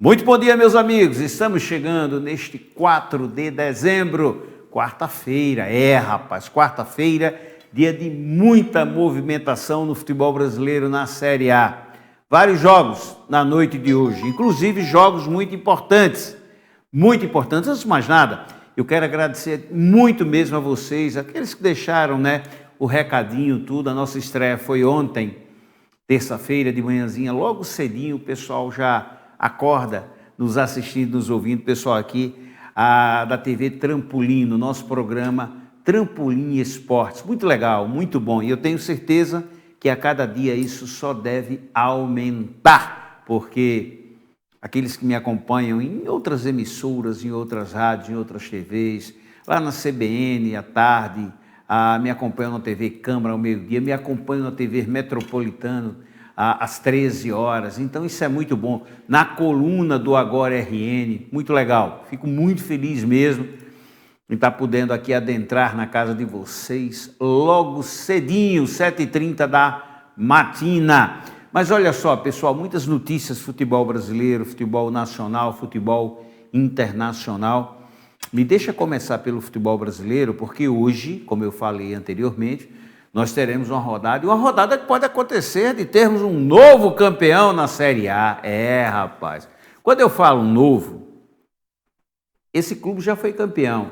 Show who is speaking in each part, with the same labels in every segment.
Speaker 1: Muito bom dia, meus amigos. Estamos chegando neste 4 de dezembro, quarta-feira. Rapaz, quarta-feira, dia de muita movimentação no futebol brasileiro na Série A. Vários jogos na noite de hoje, inclusive jogos muito importantes. Muito importantes. Antes de mais nada, eu quero agradecer muito mesmo a vocês, aqueles que deixaram, o recadinho, tudo. A nossa estreia foi ontem, terça-feira de manhãzinha, logo cedinho, o pessoal já acorda nos assistindo, nos ouvindo, pessoal aqui da TV Trampolim, no nosso programa Trampolim Esportes. Muito legal, muito bom. E eu tenho certeza que a cada dia isso só deve aumentar, porque aqueles que me acompanham em outras emissoras, em outras rádios, em outras TVs, lá na CBN à tarde, me acompanham na TV Câmara ao meio-dia, me acompanham na TV Metropolitano às 13 horas, então isso é muito bom. Na coluna do Agora RN, muito legal, fico muito feliz mesmo em estar podendo aqui adentrar na casa de vocês logo cedinho, 7h30 da matina. Mas olha só, pessoal, muitas notícias, futebol brasileiro, futebol nacional, futebol internacional. Me deixa começar pelo futebol brasileiro, porque hoje, como eu falei anteriormente, nós teremos uma rodada que pode acontecer de termos um novo campeão na Série A. Rapaz, quando eu falo novo, esse clube já foi campeão,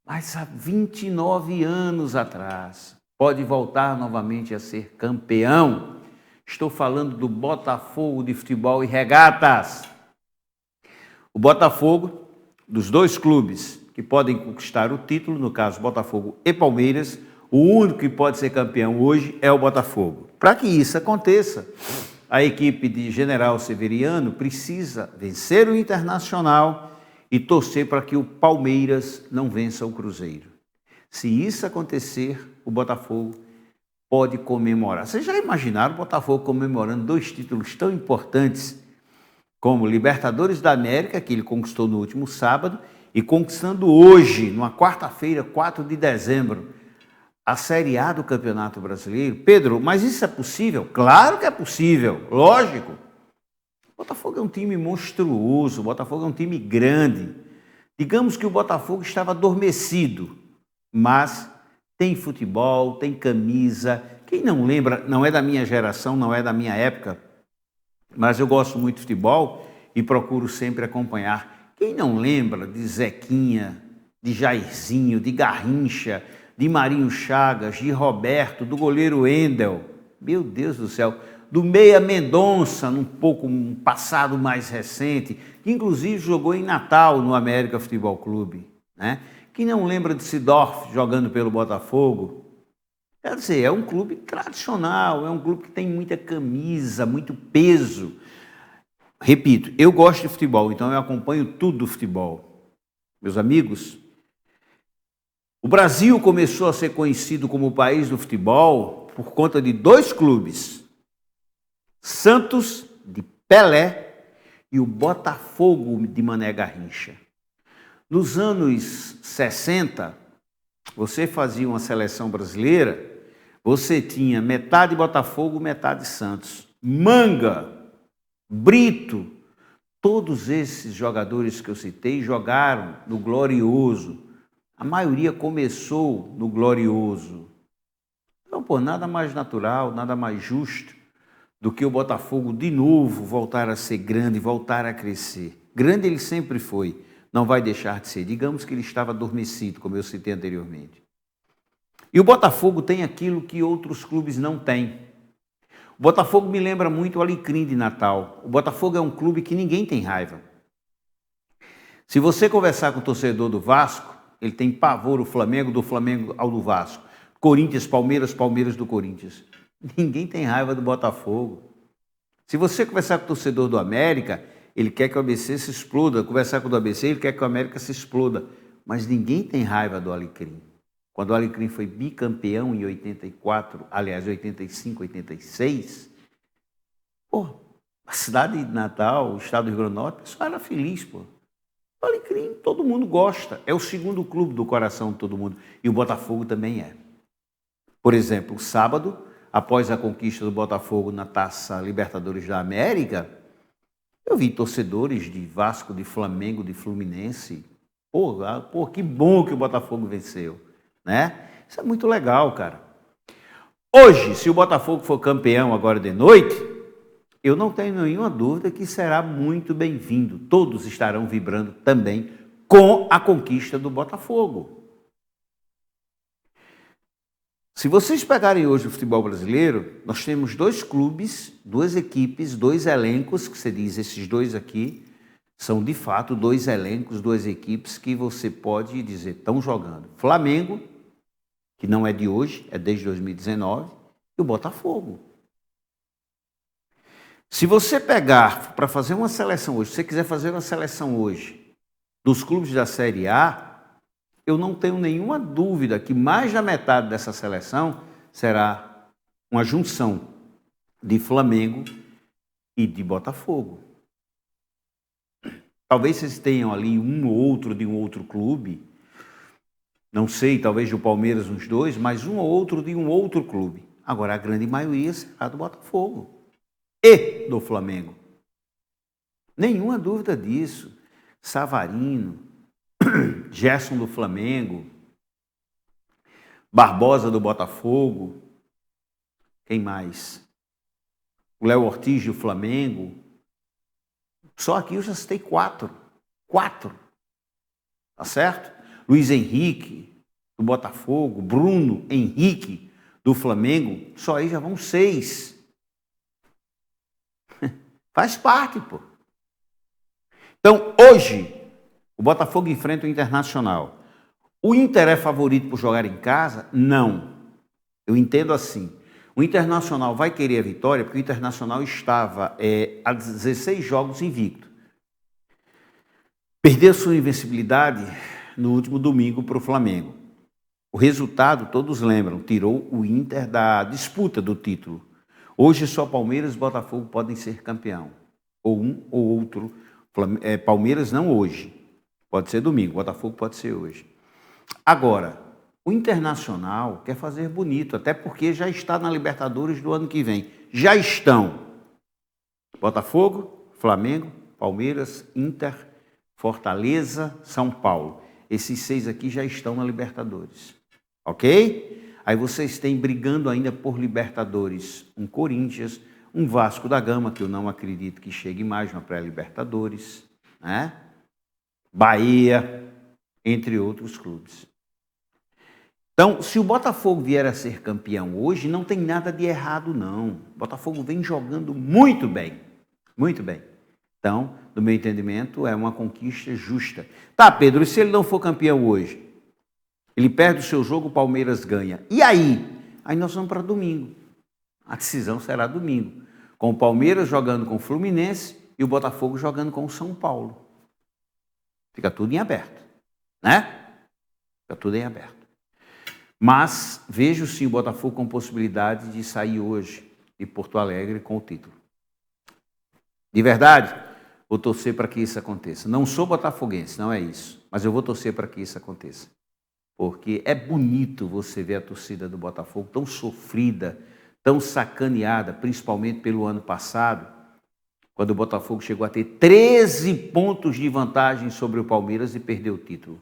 Speaker 1: mas há 29 anos atrás, pode voltar novamente a ser campeão. Estou falando do Botafogo de Futebol e Regatas. O Botafogo, dos dois clubes que podem conquistar o título, no caso Botafogo e Palmeiras, o único que pode ser campeão hoje é o Botafogo. Para que isso aconteça, a equipe de General Severiano precisa vencer o Internacional e torcer para que o Palmeiras não vença o Cruzeiro. Se isso acontecer, o Botafogo pode comemorar. Vocês já imaginaram o Botafogo comemorando dois títulos tão importantes como Libertadores da América, que ele conquistou no último sábado, e conquistando hoje, numa quarta-feira, 4 de dezembro, a Série A do Campeonato Brasileiro? Pedro, mas isso é possível? Claro que é possível, lógico. O Botafogo é um time monstruoso, o Botafogo é um time grande. Digamos que o Botafogo estava adormecido, mas tem futebol, tem camisa. Quem não lembra, não é da minha geração, não é da minha época, mas eu gosto muito de futebol e procuro sempre acompanhar. Quem não lembra de Zequinha, de Jairzinho, de Garrincha, de Marinho Chagas, de Roberto, do goleiro Wendel, meu Deus do céu, do Meia Mendonça, um passado mais recente, que inclusive jogou em Natal no América Futebol Clube, né? Quem não lembra de Sidorf jogando pelo Botafogo? Quer dizer, é um clube tradicional, é um clube que tem muita camisa, muito peso. Repito, eu gosto de futebol, então eu acompanho tudo do futebol. Meus amigos, o Brasil começou a ser conhecido como o país do futebol por conta de dois clubes, Santos de Pelé e o Botafogo de Mané Garrincha. Nos anos 60, você fazia uma seleção brasileira, você tinha metade Botafogo, metade Santos. Manga, Brito, todos esses jogadores que eu citei jogaram no Glorioso. A maioria começou no Glorioso. Então, nada mais natural, nada mais justo do que o Botafogo de novo voltar a ser grande, voltar a crescer. Grande ele sempre foi, não vai deixar de ser. Digamos que ele estava adormecido, como eu citei anteriormente. E o Botafogo tem aquilo que outros clubes não têm. O Botafogo me lembra muito o Alecrim de Natal. O Botafogo é um clube que ninguém tem raiva. Se você conversar com o torcedor do Vasco, ele tem pavor o Flamengo, do Flamengo ao do Vasco. Corinthians, Palmeiras, Palmeiras do Corinthians. Ninguém tem raiva do Botafogo. Se você conversar com o torcedor do América, ele quer que o ABC se exploda. Conversar com o do ABC, ele quer que o América se exploda. Mas ninguém tem raiva do Alecrim. Quando o Alecrim foi bicampeão em 84, aliás, 85, 86, a cidade de Natal, o estado do Rio Grande do Norte, o pessoal era feliz, O Alecrim, todo mundo gosta. É o segundo clube do coração de todo mundo. E o Botafogo também é. Por exemplo, sábado, após a conquista do Botafogo na Taça Libertadores da América, Eu vi torcedores de Vasco, de Flamengo, de Fluminense. Pô, que bom que o Botafogo venceu, né? Isso é muito legal, cara. Hoje, se o Botafogo for campeão agora de noite, eu não tenho nenhuma dúvida que será muito bem-vindo. Todos estarão vibrando também com a conquista do Botafogo. Se vocês pegarem hoje o futebol brasileiro, nós temos dois clubes, duas equipes, dois elencos, que você diz, esses dois aqui são de fato dois elencos, duas equipes que você pode dizer estão jogando. Flamengo, que não é de hoje, é desde 2019, e o Botafogo. Se você pegar para fazer uma seleção hoje, se você quiser fazer uma seleção hoje dos clubes da Série A, eu não tenho nenhuma dúvida que mais da metade dessa seleção será uma junção de Flamengo e de Botafogo. Talvez vocês tenham ali um ou outro de um outro clube, não sei, talvez do Palmeiras uns dois, mas um ou outro de um outro clube. Agora, a grande maioria será do Botafogo e do Flamengo. Nenhuma dúvida disso. Savarino, Gerson do Flamengo, Barbosa do Botafogo, quem mais? O Léo Ortiz do Flamengo. Só aqui eu já citei quatro, tá certo? Luiz Henrique do Botafogo, Bruno Henrique do Flamengo, só aí já vão 6. Faz parte, pô. Então, hoje, o Botafogo enfrenta o Internacional. O Inter é favorito por jogar em casa? Não. Eu entendo assim. O Internacional vai querer a vitória porque o Internacional estava há 16 jogos invicto. Perdeu sua invencibilidade no último domingo para o Flamengo. O resultado, todos lembram, tirou o Inter da disputa do título. Hoje só Palmeiras e Botafogo podem ser campeão. Ou um ou outro. Palmeiras não hoje. Pode ser domingo, Botafogo pode ser hoje. Agora, o Internacional quer fazer bonito, até porque já está na Libertadores do ano que vem. Já estão Botafogo, Flamengo, Palmeiras, Inter, Fortaleza, São Paulo. Esses 6 aqui já estão na Libertadores. Ok? Aí vocês têm brigando ainda por Libertadores um Corinthians, um Vasco da Gama, que eu não acredito que chegue mais na pré-Libertadores, né? Bahia, entre outros clubes. Então, se o Botafogo vier a ser campeão hoje, não tem nada de errado, não. O Botafogo vem jogando muito bem, muito bem. Então, do meu entendimento, é uma conquista justa. Tá, Pedro, e se ele não for campeão hoje? Ele perde o seu jogo, o Palmeiras ganha. E aí? Aí nós vamos para domingo. A decisão será domingo. Com o Palmeiras jogando com o Fluminense e o Botafogo jogando com o São Paulo. Fica tudo em aberto, né? Fica tudo em aberto. Mas vejo sim o Botafogo com possibilidade de sair hoje de Porto Alegre com o título. De verdade, vou torcer para que isso aconteça. Não sou botafoguense, não é isso. Mas eu vou torcer para que isso aconteça. Porque é bonito você ver a torcida do Botafogo tão sofrida, tão sacaneada, principalmente pelo ano passado, quando o Botafogo chegou a ter 13 pontos de vantagem sobre o Palmeiras e perdeu o título.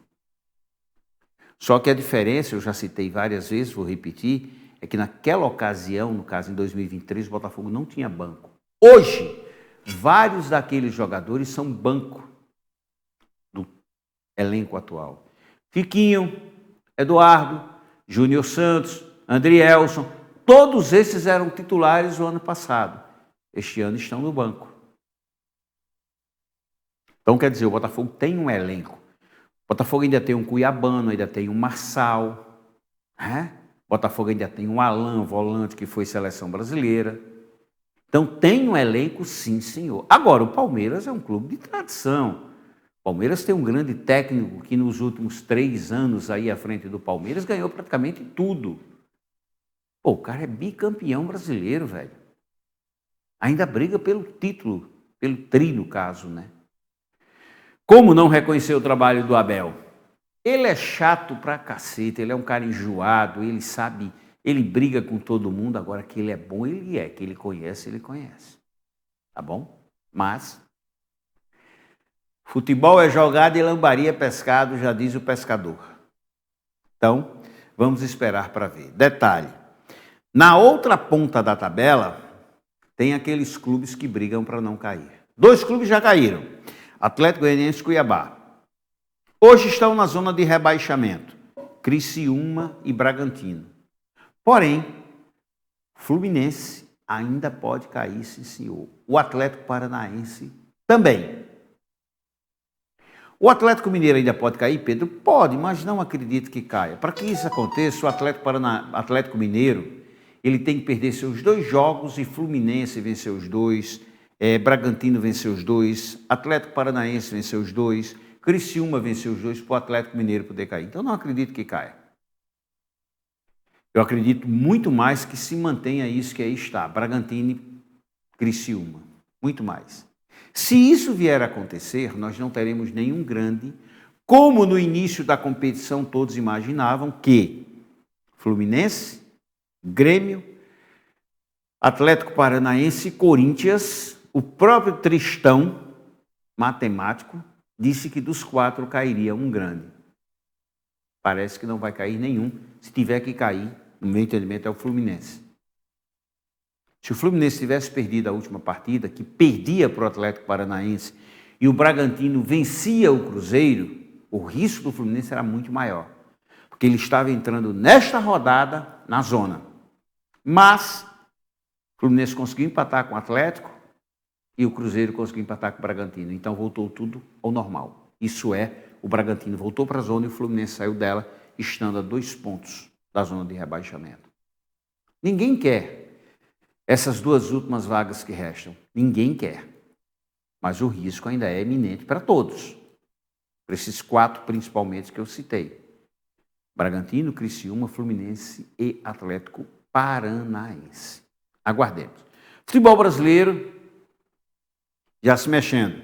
Speaker 1: Só que a diferença, eu já citei várias vezes, vou repetir, é que naquela ocasião, no caso em 2023, o Botafogo não tinha banco. Hoje, vários daqueles jogadores são banco do elenco atual. Fiquinho, Eduardo, Júnior Santos, Andrielson, todos esses eram titulares no ano passado. Este ano estão no banco. Então, quer dizer, o Botafogo tem um elenco. O Botafogo ainda tem um Cuiabano, ainda tem um Marçal. Né? O Botafogo ainda tem um Alan, volante, que foi seleção brasileira. Então, tem um elenco, sim, senhor. Agora, o Palmeiras é um clube de tradição. O Palmeiras tem um grande técnico que nos últimos 3 anos aí à frente do Palmeiras ganhou praticamente tudo. Pô, o cara é bicampeão brasileiro, velho. Ainda briga pelo título, pelo tri no caso, né? Como não reconhecer o trabalho do Abel? Ele é chato pra cacete, ele é um cara enjoado, ele sabe, ele briga com todo mundo, agora que ele é bom, ele é, que ele conhece, tá bom? Mas Futebol é jogado e lambaria é pescado, já diz o pescador. Então, vamos esperar para ver. Detalhe, na outra ponta da tabela, tem aqueles clubes que brigam para não cair. 2 clubes já caíram, Atlético Goianiense e Cuiabá. Hoje estão na zona de rebaixamento, Criciúma e Bragantino. Porém, Fluminense ainda pode cair, sim senhor. O Atlético Paranaense também. O Atlético Mineiro ainda pode cair, Pedro? Pode, mas não acredito que caia. Para que isso aconteça, o Atlético Mineiro ele tem que perder seus 2 jogos e Fluminense venceu os 2, Bragantino venceu os 2, Atlético Paranaense venceu os 2, Criciúma venceu os 2 para o Atlético Mineiro poder cair. Então não acredito que caia. Eu acredito muito mais que se mantenha isso que aí está, Bragantino e Criciúma, muito mais. Se isso vier a acontecer, nós não teremos nenhum grande, como no início da competição todos imaginavam que Fluminense, Grêmio, Atlético Paranaense e Corinthians, o próprio Tristão, matemático, disse que dos 4 cairia um grande. Parece que não vai cair nenhum. Se tiver que cair, no meu entendimento, é o Fluminense. Se o Fluminense tivesse perdido a última partida, que perdia para o Atlético Paranaense, e o Bragantino vencia o Cruzeiro, o risco do Fluminense era muito maior. Porque ele estava entrando nesta rodada na zona. Mas o Fluminense conseguiu empatar com o Atlético e o Cruzeiro conseguiu empatar com o Bragantino. Então voltou tudo ao normal. Isso é, o Bragantino voltou para a zona e o Fluminense saiu dela, estando a 2 pontos da zona de rebaixamento. Ninguém quer essas 2 últimas vagas que restam. Ninguém quer. Mas o risco ainda é iminente para todos. Para esses 4 principalmente que eu citei. Bragantino, Criciúma, Fluminense e Atlético Paranaense. Aguardemos. Futebol brasileiro já se mexendo.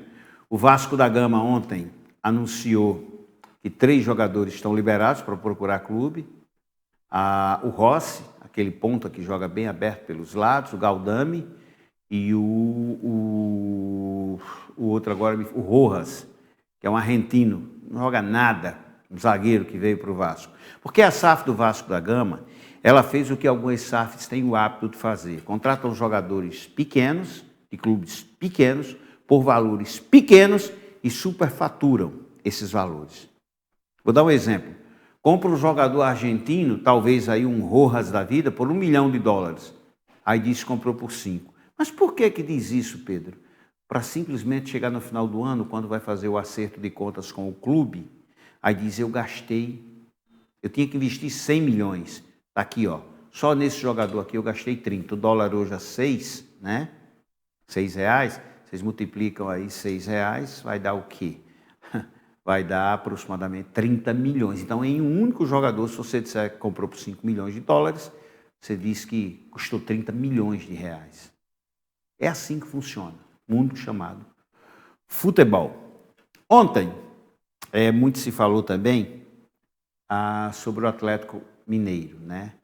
Speaker 1: O Vasco da Gama ontem anunciou que 3 jogadores estão liberados para procurar clube. O Rossi, aquele ponta que joga bem aberto pelos lados, o Galdame e o outro agora, o Rojas, que é um argentino, não joga nada, um zagueiro que veio para o Vasco. Porque a SAF do Vasco da Gama, ela fez o que algumas SAFs têm o hábito de fazer. Contratam jogadores pequenos, de clubes pequenos, por valores pequenos e superfaturam esses valores. Vou dar um exemplo. Compra um jogador argentino, talvez aí um Rojas da vida, por $1 milhão. Aí diz que comprou por 5. Mas por que diz isso, Pedro? Para simplesmente chegar no final do ano, quando vai fazer o acerto de contas com o clube, aí diz, eu tinha que investir 100 milhões. Está aqui, ó. Só nesse jogador aqui eu gastei 30. O dólar hoje é 6, né? 6 reais. Vocês multiplicam aí 6 reais, vai dar o quê? Vai dar aproximadamente 30 milhões. Então, em um único jogador, se você disser que comprou por $5 milhões, você diz que custou 30 milhões de reais. É assim que funciona. Mundo chamado futebol. Ontem, muito se falou também sobre o Atlético Mineiro, né?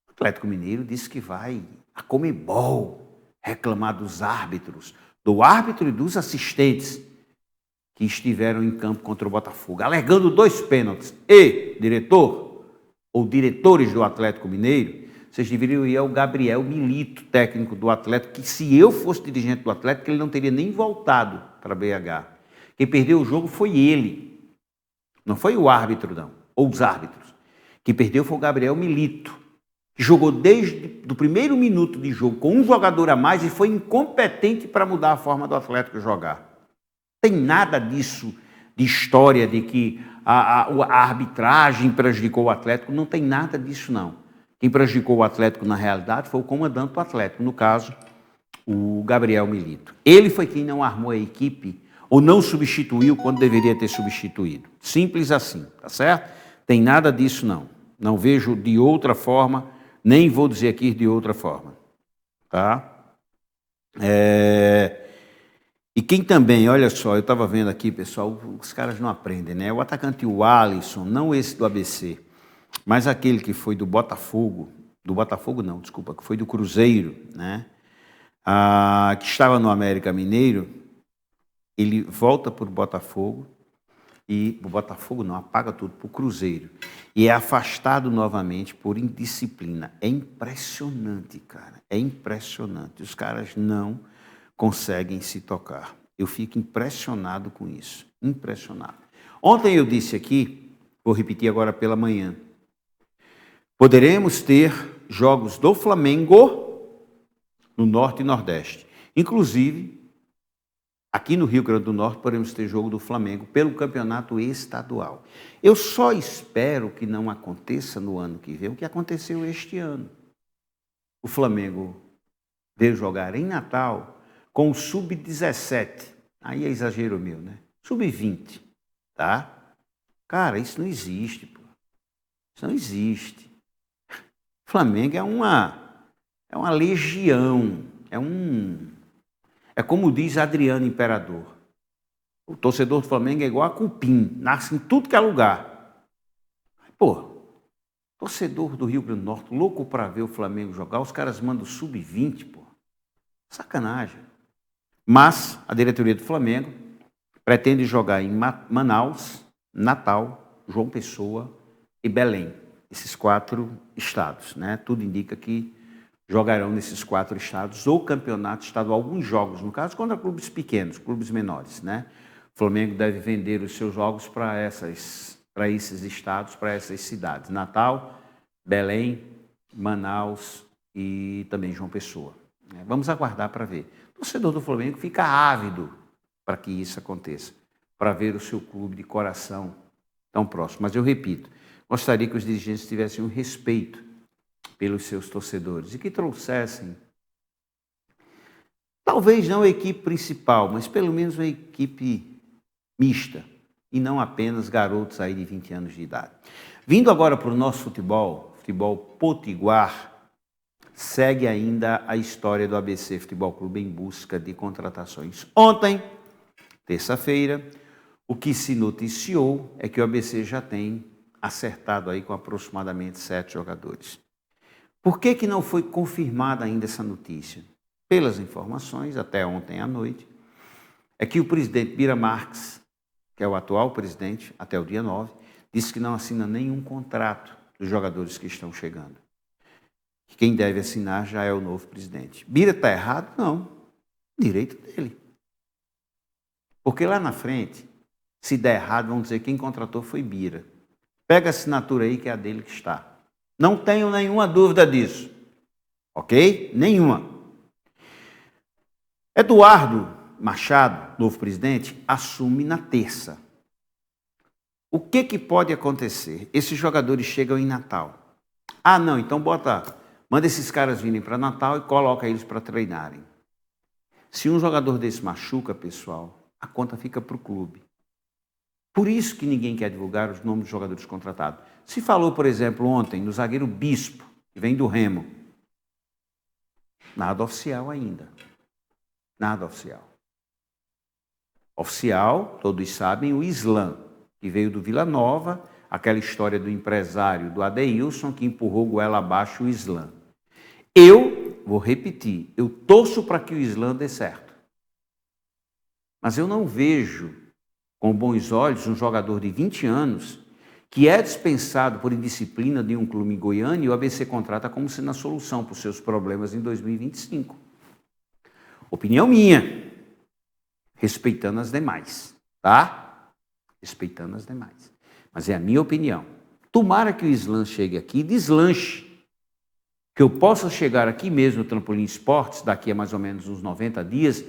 Speaker 1: O Atlético Mineiro disse que vai a Conmebol reclamar dos árbitros, do árbitro e dos assistentes que estiveram em campo contra o Botafogo, alegando 2 pênaltis. E, diretor, ou diretores do Atlético Mineiro, vocês deveriam ir ao Gabriel Milito, técnico do Atlético, que se eu fosse dirigente do Atlético, ele não teria nem voltado para BH. Quem perdeu o jogo foi ele, não foi o árbitro não, ou os árbitros. Quem perdeu foi o Gabriel Milito, que jogou desde o primeiro minuto de jogo com um jogador a mais e foi incompetente para mudar a forma do Atlético jogar. Tem nada disso, de história de que a arbitragem prejudicou o Atlético, não tem nada disso não. Quem prejudicou o Atlético na realidade foi o comandante do Atlético, no caso, o Gabriel Milito. Ele foi quem não armou a equipe ou não substituiu quando deveria ter substituído. Simples assim, tá certo? Tem nada disso não. Não vejo de outra forma, nem vou dizer aqui de outra forma, tá? E quem também, olha só, eu estava vendo aqui, pessoal, os caras não aprendem, né? O atacante o Alisson, não esse do ABC, mas aquele que foi do Botafogo não, desculpa, que foi do Cruzeiro, né? Que estava no América Mineiro, ele volta para o Botafogo, e o Botafogo não, apaga tudo para o Cruzeiro. E é afastado novamente por indisciplina. É impressionante, cara. É impressionante. Os caras não conseguem se tocar. Eu fico impressionado com isso. Impressionado. Ontem eu disse aqui, vou repetir agora pela manhã, poderemos ter jogos do Flamengo no Norte e Nordeste. Inclusive, aqui no Rio Grande do Norte, podemos ter jogo do Flamengo pelo campeonato estadual. Eu só espero que não aconteça no ano que vem o que aconteceu este ano. O Flamengo veio jogar em Natal com o Sub-17. Aí é exagero meu, né? Sub-20, tá? Cara, isso não existe, pô. Isso não existe. O Flamengo é uma legião, é como diz Adriano Imperador. O torcedor do Flamengo é igual a cupim, nasce em tudo que é lugar. Pô, torcedor do Rio Grande do Norte, louco para ver o Flamengo jogar, os caras mandam sub-20, pô. Sacanagem. Mas a diretoria do Flamengo pretende jogar em Manaus, Natal, João Pessoa e Belém. Esses 4 estados, né? Tudo indica que jogarão nesses 4 estados o campeonato estadual, alguns jogos, no caso, contra clubes pequenos, clubes menores, né? O Flamengo deve vender os seus jogos para esses estados, para essas cidades. Natal, Belém, Manaus e também João Pessoa. Vamos aguardar para ver. O torcedor do Flamengo fica ávido para que isso aconteça, para ver o seu clube de coração tão próximo. Mas eu repito, gostaria que os dirigentes tivessem um respeito pelos seus torcedores e que trouxessem, talvez não a equipe principal, mas pelo menos uma equipe mista e não apenas garotos aí de 20 anos de idade. Vindo agora para o nosso futebol potiguar, segue ainda a história do ABC Futebol Clube em busca de contratações. Ontem, terça-feira, o que se noticiou é que o ABC já tem acertado aí com aproximadamente 7 jogadores. Por que não foi confirmada ainda essa notícia? Pelas informações, até ontem à noite, é que o presidente Bira Marques, que é o atual presidente, até o dia 9, disse que não assina nenhum contrato dos jogadores que estão chegando. Quem deve assinar já é o novo presidente. Bira está errado? Não. Direito dele. Porque lá na frente, se der errado, vão dizer que quem contratou foi Bira. Pega a assinatura aí que é a dele que está. Não tenho nenhuma dúvida disso. Ok? Nenhuma. Eduardo Machado, novo presidente, assume na terça. O que pode acontecer? Esses jogadores chegam em Natal. Ah, não, então manda esses caras virem para Natal e coloca eles para treinarem. Se um jogador desse machuca, pessoal, a conta fica para o clube. Por isso que ninguém quer divulgar os nomes dos jogadores contratados. Se falou, por exemplo, ontem, no zagueiro Bispo, que vem do Remo. Nada oficial ainda. Nada oficial. Oficial, todos sabem, o Islam, que veio do Vila Nova, aquela história do empresário do Adeilson, que empurrou goela abaixo o Islam. Eu, vou repetir, eu torço para que o Islam dê certo. Mas eu não vejo com bons olhos um jogador de 20 anos que é dispensado por indisciplina de um clube em Goiânia e o ABC contrata como sendo a solução para os seus problemas em 2025. Opinião minha, respeitando as demais, tá? Respeitando as demais. Mas é a minha opinião. Tomara que o Islam chegue aqui e deslanche. Que eu possa chegar aqui mesmo no Trampolim Esportes, daqui a mais ou menos uns 90 dias,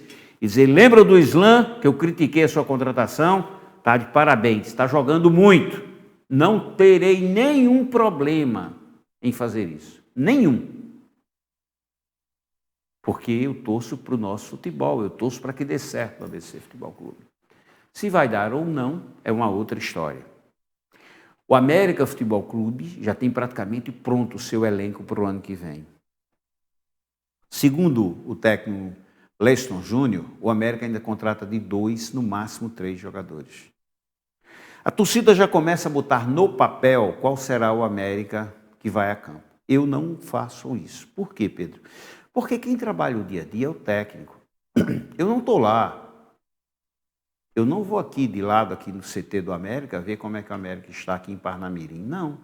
Speaker 1: e dizer, lembra do Islam, que eu critiquei a sua contratação? Tá de parabéns, está jogando muito. Não terei nenhum problema em fazer isso. Nenhum. Porque eu torço para o nosso futebol, eu torço para que dê certo o ABC Futebol Clube. Se vai dar ou não, é uma outra história. O América Futebol Clube já tem praticamente pronto o seu elenco para o ano que vem. Segundo o técnico Leston Júnior, o América ainda contrata de 2, no máximo 3 jogadores. A torcida já começa a botar no papel qual será o América que vai a campo. Eu não faço isso. Por quê, Pedro? Porque quem trabalha o dia a dia é o técnico. Eu não estou lá. Eu não vou aqui de lado, aqui no CT do América, ver como é que o América está aqui em Parnamirim. Não.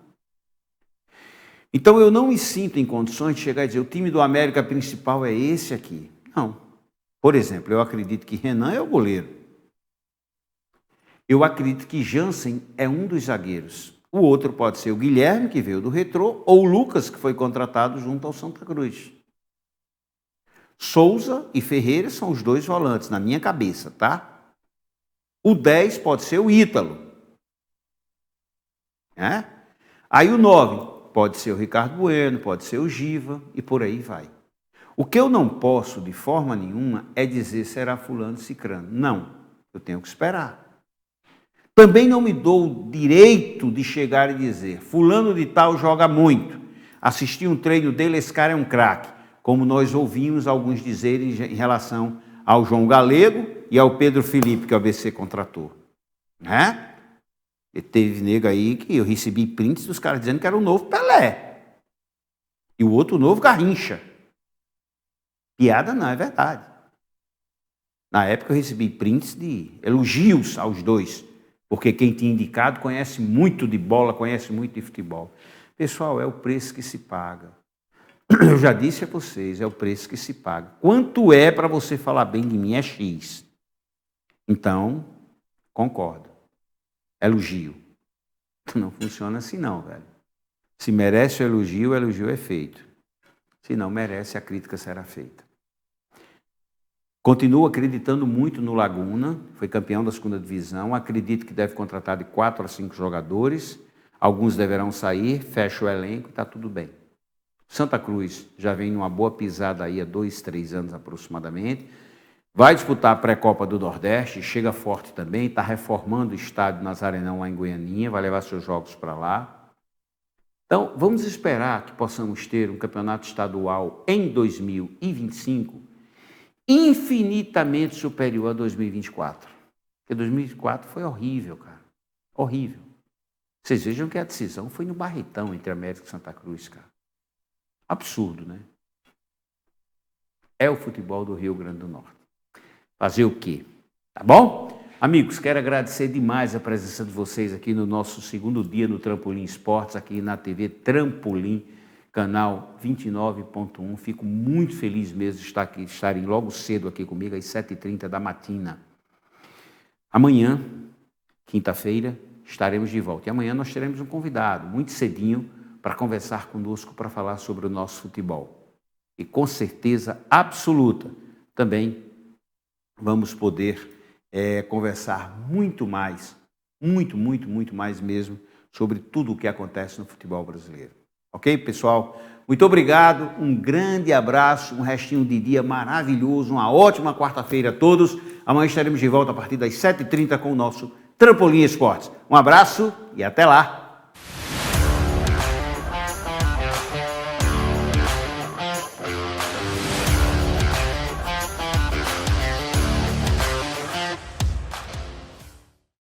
Speaker 1: Então eu não me sinto em condições de chegar e dizer, o time do América principal é esse aqui. Não. Por exemplo, eu acredito que Renan é o goleiro. Eu acredito que Jansen é um dos zagueiros. O outro pode ser o Guilherme, que veio do Retrô, ou o Lucas, que foi contratado junto ao Santa Cruz. Souza e Ferreira são os dois volantes, na minha cabeça, tá? O 10 pode ser o Ítalo. Né? Aí o 9 pode ser o Ricardo Bueno, pode ser o Giva, e por aí vai. O que eu não posso, de forma nenhuma, é dizer será fulano cicrano. Não, eu tenho que esperar. Também não me dou o direito de chegar e dizer fulano de tal joga muito. Assisti um treino dele, esse cara é um craque. Como nós ouvimos alguns dizerem em relação ao João Galego e ao Pedro Felipe, que o ABC contratou. Né? E teve nego aí que eu recebi prints dos caras dizendo que era o novo Pelé. E o outro novo Garrincha. Piada não, é verdade. Na época eu recebi prints de elogios aos dois, porque quem tinha indicado conhece muito de bola, conhece muito de futebol. Pessoal, é o preço que se paga. Eu já disse a vocês, é o preço que se paga. Quanto é para você falar bem de mim? É X. Então, concordo. Elogio. Não funciona assim não, velho. Se merece o elogio é feito. Se não merece, a crítica será feita. Continuo acreditando muito no Laguna, foi campeão da 2ª divisão, acredito que deve contratar de 4 a 5 jogadores, alguns deverão sair, fecha o elenco e está tudo bem. Santa Cruz já vem numa boa pisada aí há 2, 3 anos aproximadamente, vai disputar a pré-copa do Nordeste, chega forte também, está reformando o estádio Nazarenão lá em Goianinha, vai levar seus jogos para lá. Então, vamos esperar que possamos ter um campeonato estadual em 2025 infinitamente superior a 2024. Porque 2024 foi horrível, cara. Horrível. Vocês vejam que a decisão foi no Barretão entre América e Santa Cruz, cara. Absurdo, né? É o futebol do Rio Grande do Norte. Fazer o quê? Tá bom? Amigos, quero agradecer demais a presença de vocês aqui no nosso 2º dia no Trampolim Esportes, aqui na TV Trampolim, canal 29.1. Fico muito feliz mesmo de estarem logo cedo aqui comigo, às 7h30 da matina. Amanhã, quinta-feira, estaremos de volta. E amanhã nós teremos um convidado, muito cedinho, para conversar conosco, para falar sobre o nosso futebol. E com certeza absoluta, também vamos poder conversar muito mais, muito mais mesmo, sobre tudo o que acontece no futebol brasileiro. Ok, pessoal? Muito obrigado, um grande abraço, um restinho de dia maravilhoso, uma ótima quarta-feira a todos. Amanhã estaremos de volta a partir das 7h30 com o nosso Trampolim Esportes. Um abraço e até lá!